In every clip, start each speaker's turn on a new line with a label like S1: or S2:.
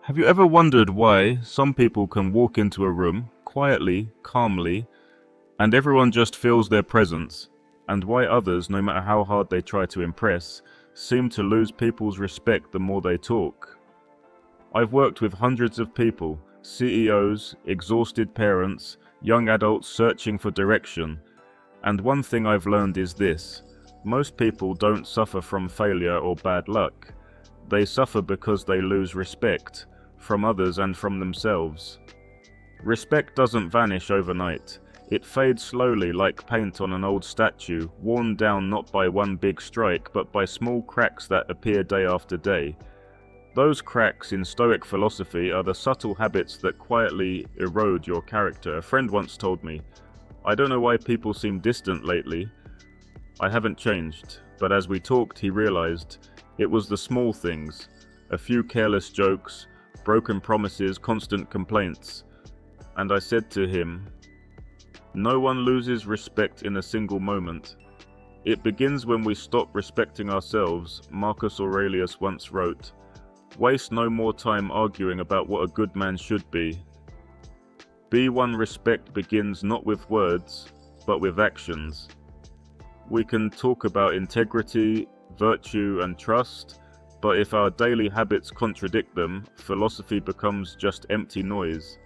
S1: Have you ever wondered why some people can walk into a room quietly, calmly, and everyone just feels their presence, and why others, no matter how hard they try to impress, seem to lose people's respect the more they talk? I've worked with hundreds of people, CEOs, exhausted parents, young adults searching for direction, and one thing I've learned is this: most people don't suffer from failure or bad luck. They suffer because they lose respect from others and from themselves. Respect doesn't vanish overnight. It fades slowly like paint on an old statue, worn down not by one big strike, but by small cracks that appear day after day. Those cracks in Stoic philosophy are the subtle habits that quietly erode your character. A friend once told me, "I don't know why people seem distant lately. I haven't changed." But as we talked, he realized it was the small things, a few careless jokes, broken promises, constant complaints. And I said to him, "No one loses respect in a single moment. It begins when we stop respecting ourselves." Marcus Aurelius once wrote, "Waste no more time arguing about what a good man should be. Be one. Respect begins not with words, but with actions." We can talk about integrity, virtue, and trust, but if our daily habits contradict them, philosophy becomes just empty noise.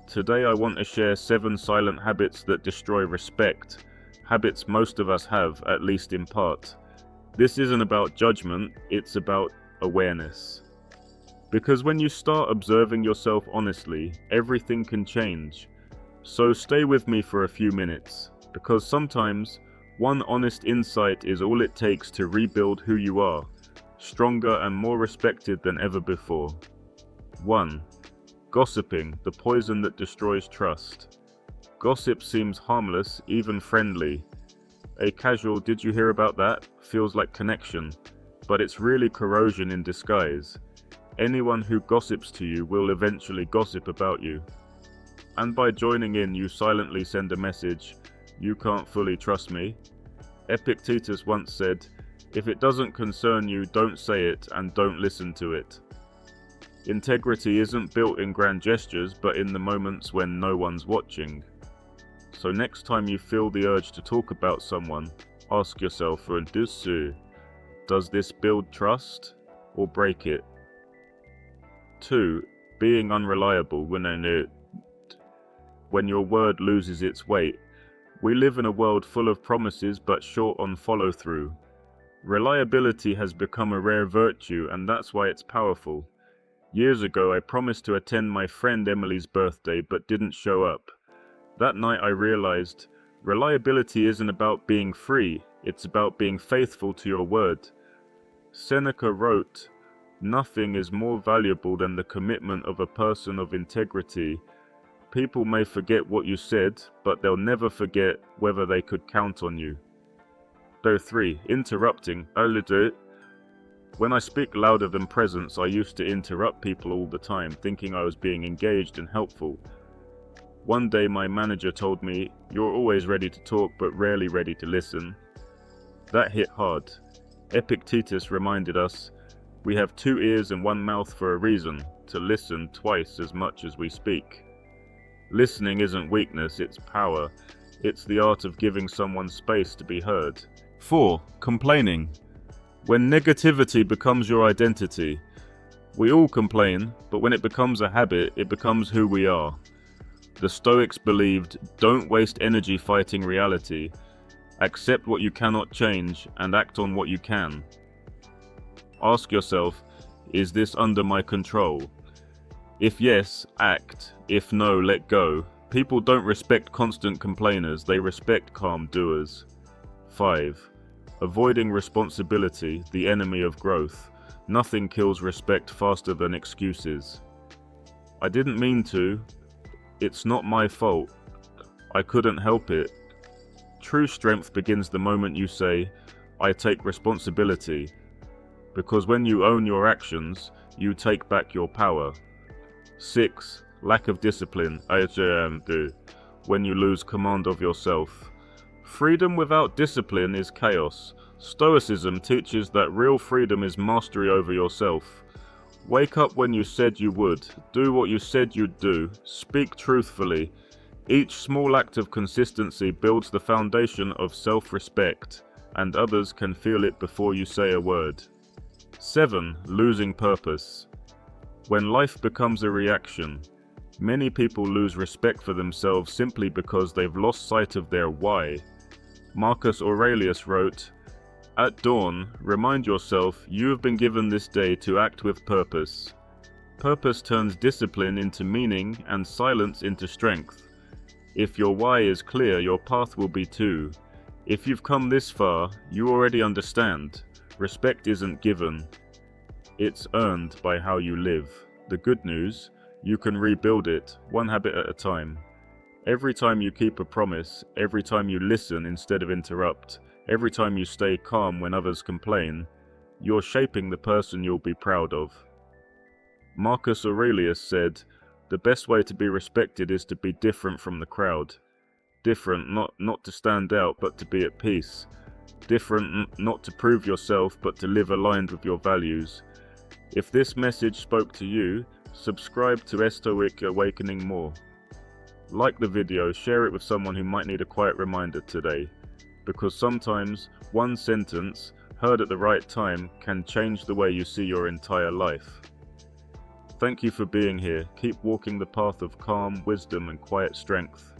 S1: Today I want to share 7 silent habits that destroy respect, habits most of us have, at least in part. This isn't about judgment, it's about awareness. Because when you start observing yourself honestly, everything can change. So stay with me for a few minutes, because sometimes one honest insight is all it takes to rebuild who you are, stronger and more respected than ever before. 1. Gossiping, the poison that destroys trust. Gossip seems harmless, even friendly. A casual "did you hear about that?" feels like connection, but it's really corrosion in disguise. Anyone who gossips to you will eventually gossip about you. And by joining in, you silently send a message: "You can't fully trust me." Epictetus once said, "If it doesn't concern you, don't say it and don't listen to it." Integrity isn't built in grand gestures, but in the moments when no one's watching. So next time you feel the urge to talk about someone, ask yourself, does this build trust or break it? 2. Being unreliable when your word loses its weight. We live in a world full of promises but short on follow-through. Reliability has become a rare virtue, and that's why it's powerful. Years ago, I promised to attend my friend Emily's birthday but didn't show up. That night I realized reliability isn't about being free, it's about being faithful to your word. Seneca wrote, "Nothing is more valuable than the commitment of a person of integrity. People may forget what you said, but they'll never forget whether they could count on you." 3. Interrupting. When I speak louder than presence, I used to interrupt people all the time, thinking I was being engaged and helpful. One day my manager told me, "You're always ready to talk, but rarely ready to listen." That hit hard. Epictetus reminded us, we have 2 ears and 1 mouth for a reason: to listen twice as much as we speak. Listening isn't weakness, it's power. It's the art of giving someone space to be heard. 4. Complaining. When negativity becomes your identity. We all complain, but when it becomes a habit, it becomes who we are. The Stoics believed, don't waste energy fighting reality. Accept what you cannot change and act on what you can. Ask yourself, is this under my control? If yes, act. If no, let go. People don't respect constant complainers, they respect calm doers. 5. Avoiding responsibility, the enemy of growth. Nothing kills respect faster than excuses. I didn't mean to. It's not my fault. I couldn't help it. True strength begins the moment you say, "I take responsibility." Because when you own your actions, you take back your power. 6. Lack of discipline. When you lose command of yourself. Freedom without discipline is chaos. Stoicism teaches that real freedom is mastery over yourself. Wake up when you said you would, do what you said you'd do, speak truthfully. Each small act of consistency builds the foundation of self-respect, and others can feel it before you say a word. 7. Losing purpose. When life becomes a reaction, many people lose respect for themselves simply because they've lost sight of their why. Marcus Aurelius wrote, "At dawn, remind yourself you have been given this day to act with purpose. Purpose turns discipline into meaning and silence into strength. If your why is clear, your path will be too. If you've come this far, you already understand. Respect isn't given. It's earned by how you live. The good news, you can rebuild it, one habit at a time. Every time you keep a promise, every time you listen instead of interrupt, every time you stay calm when others complain, you're shaping the person you'll be proud of." Marcus Aurelius said, "The best way to be respected is to be different from the crowd. Different, not to stand out, but to be at peace. Different, not to prove yourself, but to live aligned with your values." If this message spoke to you, subscribe to Stoic Awakening More. Like the video, share it with someone who might need a quiet reminder today, because sometimes one sentence, heard at the right time, can change the way you see your entire life. Thank you for being here. Keep walking the path of calm, wisdom, and quiet strength.